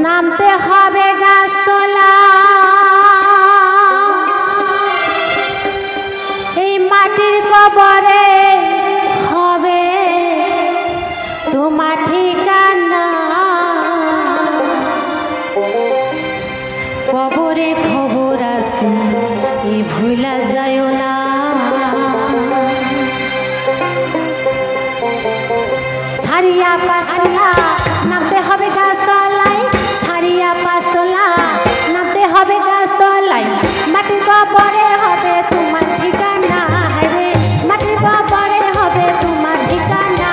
নামতে হবে গাছতলা এই মাটির কবরে হবে তোমার ঠিকানা কবরে খবর আছে এই ভুলা যায়ও না ছাড়িয়া পাঁচতলা নামতে হবে গাছতলায় ছাড়িয়া পাঁচতলা নামতে হবে গাছতলায় মাটির কবরে হবে তোমার ঠিকানা রে মাটির কবরে হবে তোমার ঠিকানা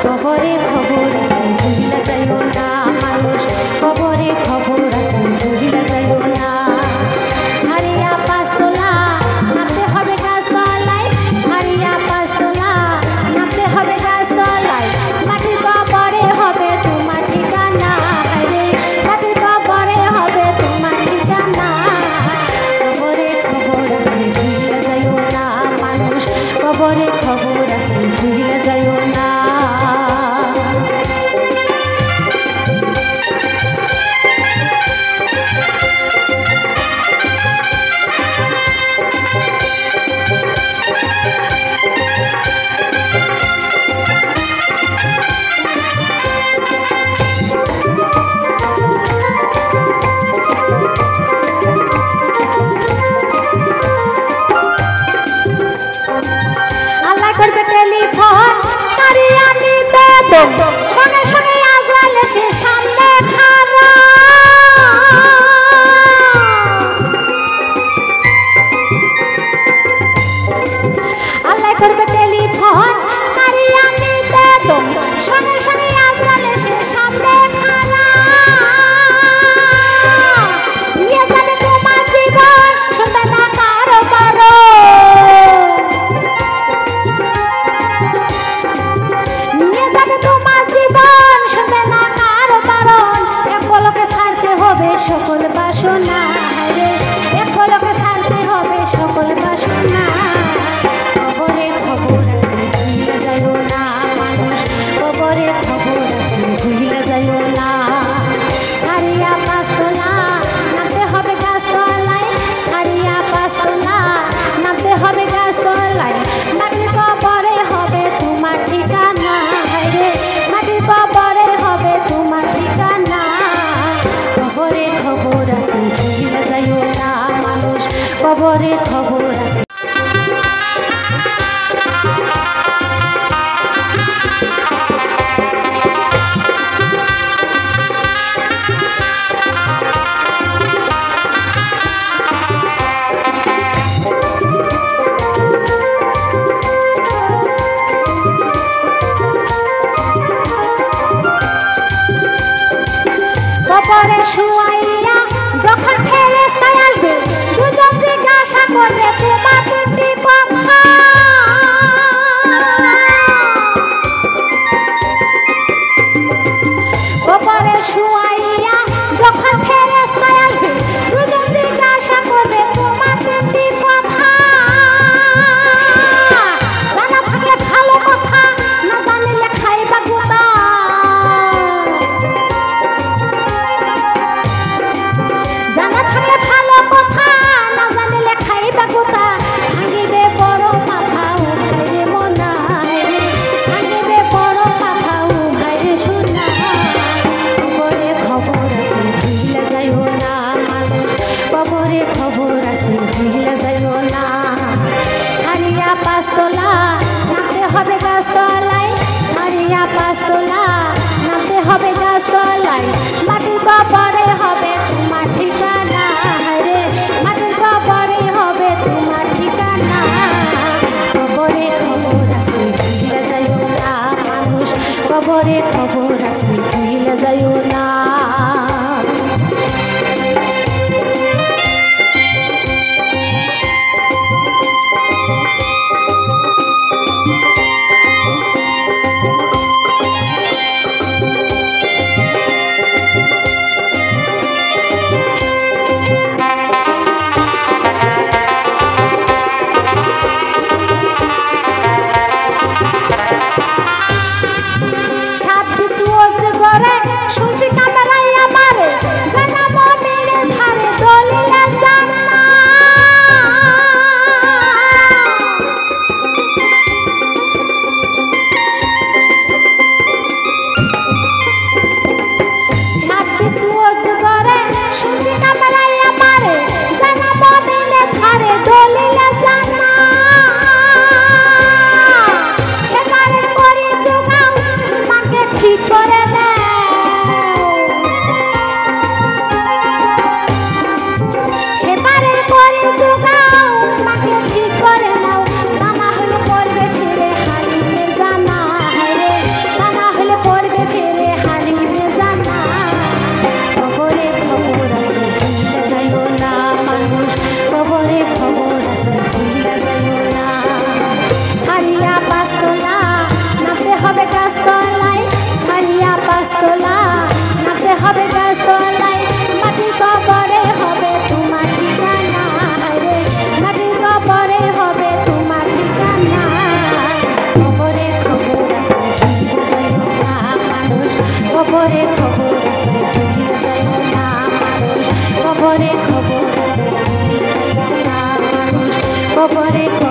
কবরে খবর আছে ভুলা যাইও না মানুষ কবরে খবর আছে ভুলা যাইও না ছাড়িয়া পাঁচতলা নামতে হবে গাছতলায় ছাড়িয়া পাঁচতলা নামতে হবে গাছতলায় মাটির কবরে হবে তোমার ঠিকানা রে মাটির কবরে হবে তোমার ঠিকানা কবরে খবর আছে ভুলা যাইও না মানুষ কবরে খবর আছে ভুলা যাইও না আল্লাহ করবে টেলিফোন কারিয়া নিতে তো সঙ্গে সঙ্গে আজরাইল এসে সামনে খাড়া আল্লাহ করবে টেলিফোন কারিয়া নিতে তো সঙ্গে সঙ্গে আজরাইল এসে সামনে খাড়া নিয়ে যাবে তোমার জীবন শুনবে না কারো বারো নিয়ে যাবে তোমার জীবন শুনবে না কারো বারণ এক পলকে ছাড়তে হবে সকল বাসনা রে এক পলকে ছাড়তে হবে সকল বাসনা কবরে খবর আছে ভুলে যাইও না মানুষ কবরে খবর আছে ভুলে যাইও না ছাড়িয়া পাঁচতলা নামতে হবে গাছতলায় ছাড়িয়া পাঁচতলা নামতে হবে গাছতলায় মাটির কবরে হবে তোমার ঠিকানা রে মাটির কবরে হবে তোমার ঠিকানা কবরে খবর আছে ভুলে যাইও না মানুষ কবরে খবর আছে কবরে শুয়াইয়া যখন ফেরেশতা আসবে দুজন জিজ্ঞাসা করবে তোমার তিনটি কথা কবরে শুয়াইয়া যখন ফেরেশতা আসবে দুজন জিজ্ঞাসা করবে তোমার তিনটি কথা জানা থাকলে ভালো কথা না জানিলে খাইবা গোটা খবরে